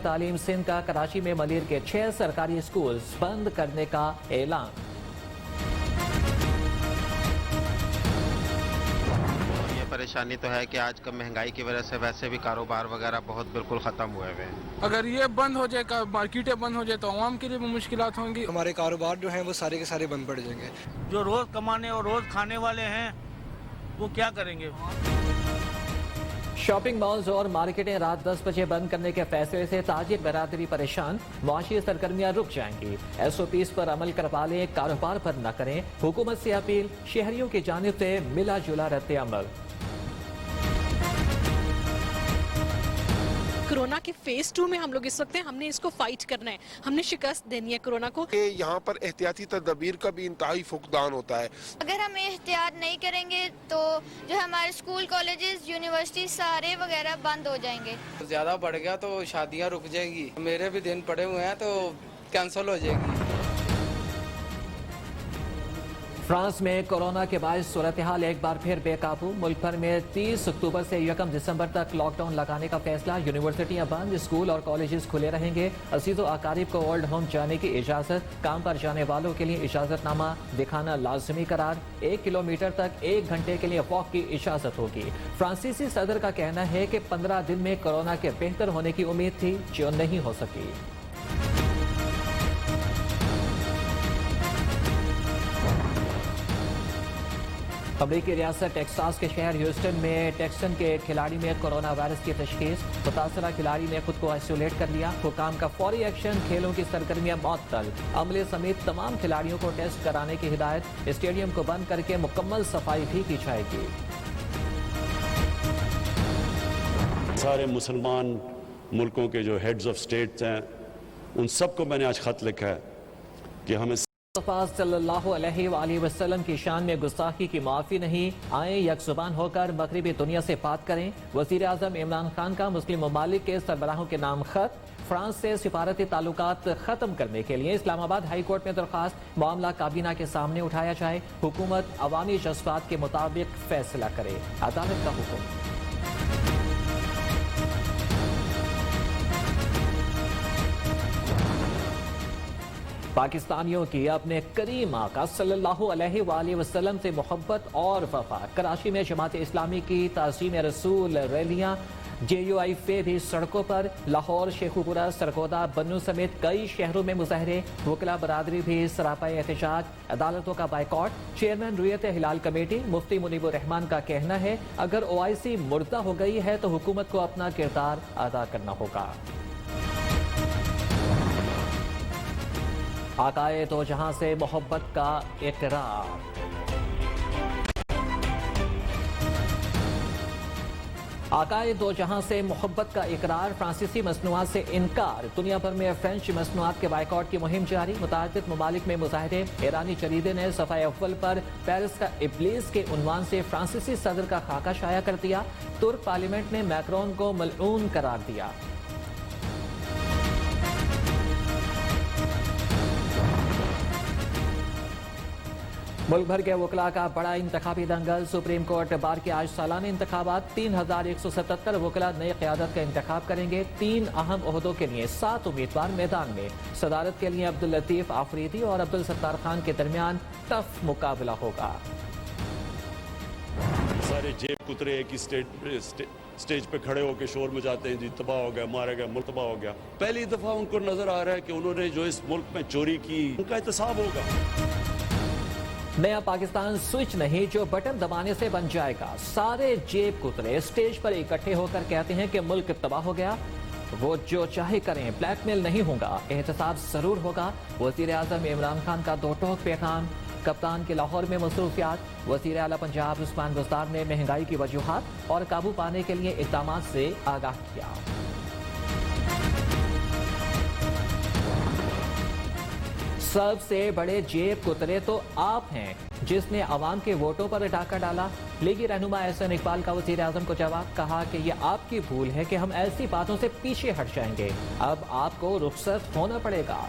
تعلیم سندھ کا کراچی میں ملیر کے 6 سرکاری اسکولز بند کرنے کا اعلان۔ یہ پریشانی تو ہے کہ آج کل مہنگائی کی وجہ سے ویسے بھی کاروبار وغیرہ بہت بالکل ختم ہوئے ہیں۔ اگر یہ بند ہو جائے، مارکیٹیں بند ہو جائے تو عوام کے لیے بھی مشکلات ہوں گی۔ ہمارے کاروبار جو ہیں وہ سارے کے سارے بند پڑ جائیں گے۔ جو روز کمانے اور روز کھانے والے ہیں وہ کیا کریں گے؟ شاپنگ مالز اور مارکیٹیں رات 10 بجے بند کرنے کے فیصلے سے تاجر برادری پریشان، معاشی سرگرمیاں رک جائیں گی۔ ایس او پیز پر عمل کروا لیں، کاروبار پر نہ کریں، حکومت سے اپیل، شہریوں کی جانب سے ملا جلا رد عمل۔ کورونا کے فیز 2 میں ہم لوگ اس وقت ہیں، ہم نے اس کو فائٹ کرنا ہے، ہم نے شکست دینی ہے کورونا کو۔ یہاں پر احتیاطی تدابیر کا بھی انتہائی فقدان ہوتا ہے۔ اگر ہم احتیاط نہیں کریں گے تو جو ہمارے اسکول، کالجز، یونیورسٹی سارے وغیرہ بند ہو جائیں گے۔ زیادہ بڑھ گیا تو شادیاں رک جائیں گی، میرے بھی دن پڑے ہوئے ہیں تو کینسل ہو جائے گی۔ فرانس میں کورونا کے باعث صورتحال ایک بار پھر بے قابو، ملک بھر میں 30 اکتوبر سے 1 دسمبر تک لاک ڈاؤن لگانے کا فیصلہ، یونیورسٹیاں بند، اسکول اور کالجز کھلے رہیں گے، عزیز و اقارب کو اولڈ ہوم جانے کی اجازت، کام پر جانے والوں کے لیے اجازت نامہ دکھانا لازمی قرار، 1 کلومیٹر تک 1 گھنٹے کے لیے واک کی اجازت ہوگی۔ فرانسیسی صدر کا کہنا ہے کہ 15 دن میں کورونا کے بہتر ہونے کی امید تھی جو نہیں ہو سکی۔ امریکی ریاست ٹیکساس کے شہر ہیوسٹن میں ٹیکسن کے کھلاڑی میں کورونا وائرس کی تشخیص، متاثرہ کھلاڑی نے خود کو آئسولیٹ کر لیا، حکام کا فوری ایکشن، کھیلوں کی سرگرمیاں معطل، عملے سمیت تمام کھلاڑیوں کو ٹیسٹ کرانے کی ہدایت، اسٹیڈیم کو بند کر کے مکمل صفائی بھی کی جائے گی۔ سارے مسلمان ملکوں کے جو ہیڈز آف سٹیٹس ہیں ان سب کو میں نے آج خط لکھا ہے کہ ہمیں مصطفیٰ صلی اللہ علیہ وآلہ وسلم کی شان میں گستاخی کی معافی نہیں، آئیں یک زبان ہو کر مغربی دنیا سے بات کریں۔ وزیر اعظم عمران خان کا مسلم ممالک کے سربراہوں کے نام خط، فرانس سے سفارتی تعلقات ختم کرنے کے لیے اسلام آباد ہائی کورٹ میں درخواست، معاملہ کابینہ کے سامنے اٹھایا جائے، حکومت عوامی جذبات کے مطابق فیصلہ کرے، عدالت کا حکم۔ پاکستانیوں کی اپنے کریم آقا صلی اللہ علیہ وآلہ وسلم سے محبت اور وفا، کراچی میں جماعت اسلامی کی تعظیم رسول ریلیاں، JUI بھی سڑکوں پر، لاہور، شیخوپورہ، سرگودا، بنوں سمیت کئی شہروں میں مظاہرے، وکلا برادری بھی سراپائے احتجاج، عدالتوں کا بائیکاٹ، چیئرمین رویت ہلال کمیٹی مفتی منیب الرحمان کا کہنا ہے اگر OIC مردہ ہو گئی ہے تو حکومت کو اپنا کردار ادا کرنا ہوگا۔ آقائے دو جہاں سے محبت کا اقرار، آقائے دو جہاں سے محبت کا اقرار، فرانسیسی مصنوعات سے انکار، دنیا بھر میں فرینچ مصنوعات کے بائیکاٹ کی مہم جاری، متعدد ممالک میں مظاہرے، ایرانی جریدے نے صفحہ اول پر پیرس کا ابلیس کے عنوان سے فرانسیسی صدر کا خاکہ شائع کر دیا، ترک پارلیمنٹ نے میکرون کو ملعون قرار دیا۔ ملک بھر کے وکلاء کا بڑا انتخابی دنگل، سپریم کورٹ بار کے آج سالانہ انتخابات، 3177 وکلاء نئی قیادت کا انتخاب کریں گے، 3 اہم عہدوں کے لیے 7 امیدوار میدان میں، صدارت کے لیے عبداللطیف آفریدی اور عبدالستار خان کے درمیان ٹف مقابلہ ہوگا۔ سارے جیب کترے ایک ہی سٹیج پہ کھڑے ہو کے شور مچاتے ہیں، جی تباہ ہو گیا، مارا گیا، ملک تباہ ہو گیا۔ پہلی دفعہ ان کو نظر آ رہا ہے کہ انہوں نے جو اس ملک میں چوری کی ان کا احتساب ہوگا۔ نیا پاکستان سوئچ نہیں جو بٹن دبانے سے بن جائے گا، سارے جیب کترے سٹیج پر اکٹھے ہو کر کہتے ہیں کہ ملک تباہ ہو گیا، وہ جو چاہے کریں، بلیک میل نہیں ہوگا، احتساب ضرور ہوگا۔ وزیر اعظم عمران خان کا 2 ٹوک پیغام، کپتان کے لاہور میں مصروفیات، وزیر اعلیٰ پنجاب عثمان بزدار نے مہنگائی کی وجوہات اور قابو پانے کے لیے اقدامات سے آگاہ کیا۔ سب سے بڑے جیب کترے تو آپ ہیں جس نے عوام کے ووٹوں پر ڈاکہ ڈالا، لیگی رہنما احسن اقبال کا وزیر اعظم کو جواب، کہا کہ یہ آپ کی بھول ہے کہ ہم ایسی باتوں سے پیچھے ہٹ جائیں گے، اب آپ کو رخصت ہونا پڑے گا۔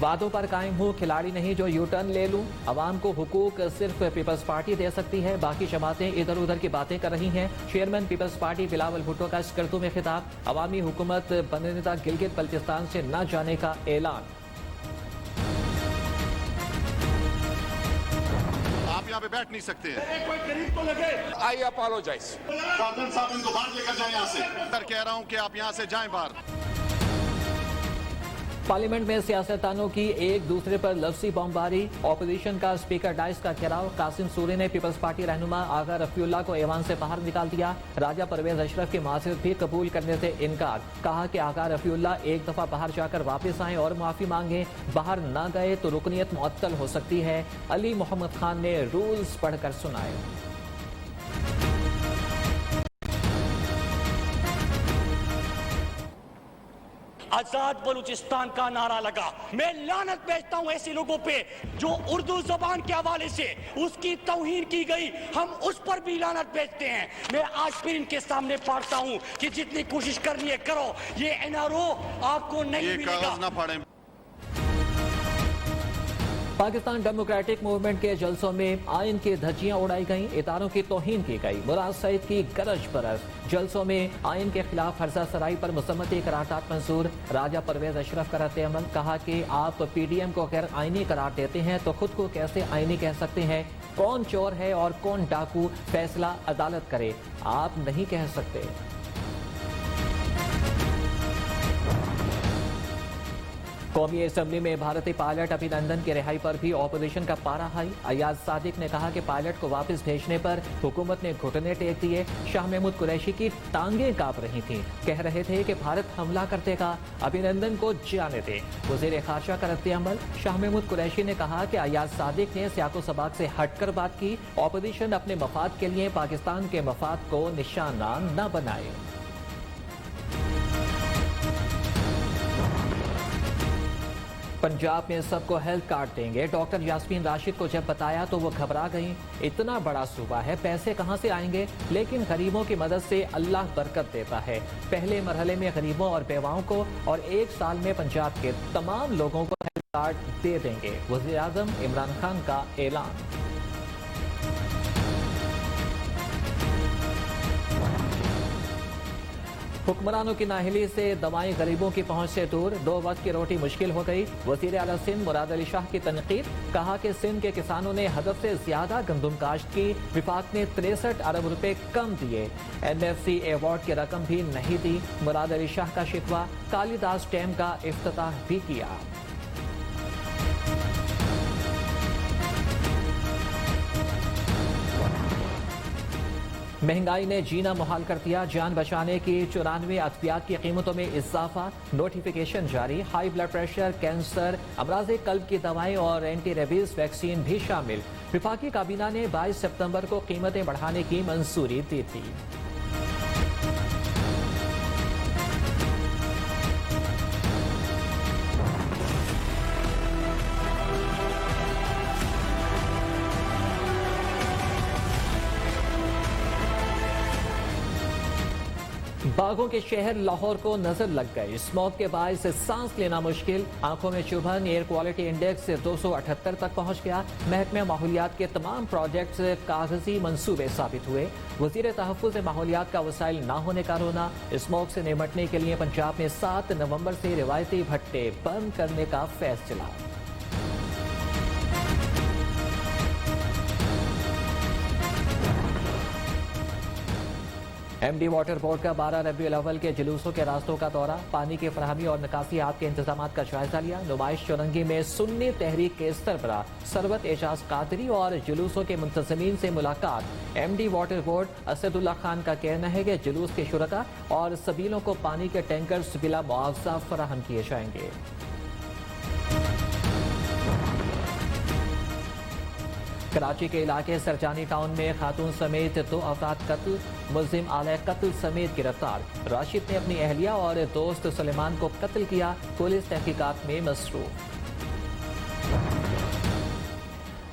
وعدوں پر قائم ہوں، کھلاڑی نہیں جو یو ٹرن لے لوں، عوام کو حقوق صرف پیپلز پارٹی دے سکتی ہے، باقی جماعتیں ادھر ادھر کی باتیں کر رہی ہیں۔ Chairman peoples party Bilawal Bhutto کا اسکردو میں خطاب، عوامی حکومت بنندہ گلگت بلتستان سے نہ جانے کا اعلان۔ آپ یہاں پہ بیٹھ نہیں سکتے ہیں، کوئی قریب تو لگے۔ آئی اپالوجائز، کارڈن صاحب ان کو باہر لے کر جائیں یہاں سے۔ میں کہہ رہا ہوں کہ آپ یہاں سے جائیں باہر۔ پارلیمنٹ میں سیاستدانوں کی ایک دوسرے پر لفظی بمباری، اپوزیشن کا اسپیکر ڈائس کا گھیراؤ، قاسم سوری نے پیپلز پارٹی رہنما آغا رفیع اللہ کو ایوان سے باہر نکال دیا، راجہ پرویز اشرف کی معذرت بھی قبول کرنے سے انکار، کہا کہ آغا رفیع اللہ ایک دفعہ باہر جا کر واپس آئیں اور معافی مانگیں، باہر نہ گئے تو رکنیت معطل ہو سکتی ہے۔ علی محمد خان نے رولز پڑھ کر سنائے۔ آزاد بلوچستان کا نعرہ لگا، میں لعنت بھیجتا ہوں ایسے لوگوں پہ جو اردو زبان کے حوالے سے اس کی توہین کی گئی، ہم اس پر بھی لعنت بھیجتے ہیں۔ میں آج پھر ان کے سامنے پڑھتا ہوں کہ جتنی کوشش کرنی ہے کرو، یہ NRO آپ کو نہیں ملے گا۔ پاکستان ڈیموکریٹک موومنٹ کے جلسوں میں آئین کی دھجیاں اڑائی گئیں، اداروں کی توہین کی گئی، مراد سعید کی گرج برس، جلسوں میں آئین کے خلاف فرضہ سرائی پر مذمتی قرارداد منظور، راجہ پرویز اشرف کا رد عمل، کہا کہ آپ PDM کو غیر آئینی قرار دیتے ہیں تو خود کو کیسے آئینی کہہ سکتے ہیں؟ کون چور ہے اور کون ڈاکو، فیصلہ عدالت کرے، آپ نہیں کہہ سکتے۔ قومی اسمبلی میں بھارتی پائلٹ ابھینندن کی رہائی پر بھی اپوزیشن کا پارا ہائی، ایاز صادق نے کہا کہ پائلٹ کو واپس بھیجنے پر حکومت نے گھٹنے ٹیک دیے، شاہ محمود قریشی کی ٹانگیں کانپ رہی تھیں، کہہ رہے تھے کہ بھارت حملہ کر دے گا، ابھینندن کو جانے دے۔ وزیر خارجہ کا رد عمل، شاہ محمود قریشی نے کہا کہ ایاز صادق نے سیاق و سباق سے ہٹ کر بات کی، اپوزیشن اپنے مفاد کے لیے پاکستان کے مفاد کو نشانہ نہ بنائے۔ پنجاب میں سب کو ہیلتھ کارڈ دیں گے، ڈاکٹر یاسمین راشد کو جب بتایا تو وہ گھبرا گئیں، اتنا بڑا صوبہ ہے، پیسے کہاں سے آئیں گے؟ لیکن غریبوں کی مدد سے اللہ برکت دیتا ہے، پہلے مرحلے میں غریبوں اور بیواؤں کو اور 1 سال میں پنجاب کے تمام لوگوں کو ہیلتھ کارڈ دے دیں گے، وزیر اعظم عمران خان کا اعلان۔ حکمرانوں کی نااہلی سے دوائیں غریبوں کی پہنچ سے دور، 2 وقت کی روٹی مشکل ہو گئی، وزیر اعلیٰ سندھ مراد علی شاہ کی تنقید، کہا کہ سندھ کے کسانوں نے ہدف سے زیادہ گندم کاشت کی، وفاق نے 63 ارب روپے کم دیے، NFC ایوارڈ کی رقم بھی نہیں دی، مراد علی شاہ کا شکوہ، کالی داس ڈیم کا افتتاح بھی کیا۔ مہنگائی نے جینا محال کر دیا، جان بچانے کی 94 ادویات کی قیمتوں میں اضافہ، نوٹیفیکیشن جاری، ہائی بلڈ پریشر، کینسر، امراض قلب کی دوائیں اور اینٹی ریبیز ویکسین بھی شامل۔ وفاقی کابینہ نے 22 ستمبر کو قیمتیں بڑھانے کی منظوری دی تھی۔ باغوں کے شہر لاہور کو نظر لگ گئی، اسموگ کے باعث سانس لینا مشکل، آنکھوں میں چبھن، ایئر کوالٹی انڈیکس 278 تک پہنچ گیا، محکمہ ماحولیات کے تمام پروجیکٹس کاغذی منصوبے ثابت ہوئے، وزیر تحفظ ماحولیات کا وسائل نہ ہونے کا رونا، اسموگ سے نمٹنے کے لیے پنجاب میں 7 نومبر سے روایتی بھٹے بند کرنے کا فیصلہ۔ MD واٹر بورڈ کا 12 ربیع الاول کے جلوسوں کے راستوں کا دورہ، پانی کی فراہمی اور نکاسیات کے انتظامات کا جائزہ لیا، نمائش چورنگی میں سنی تحریک کے سربراہ سروت اعجاز قادری اور جلوسوں کے منتظمین سے ملاقات، MD واٹر بورڈ اسد اللہ خان کا کہنا ہے کہ جلوس کے شرکاء اور سبیلوں کو پانی کے ٹینکرز بلا معاوضہ فراہم کیے جائیں گے۔ کراچی کے علاقے سرجانی ٹاؤن میں خاتون سمیت 2 افراد قتل، ملزم اعلی قتل سمیت گرفتار، راشد نے اپنی اہلیہ اور دوست سلیمان کو قتل کیا، پولیس تحقیقات میں مصروف۔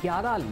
11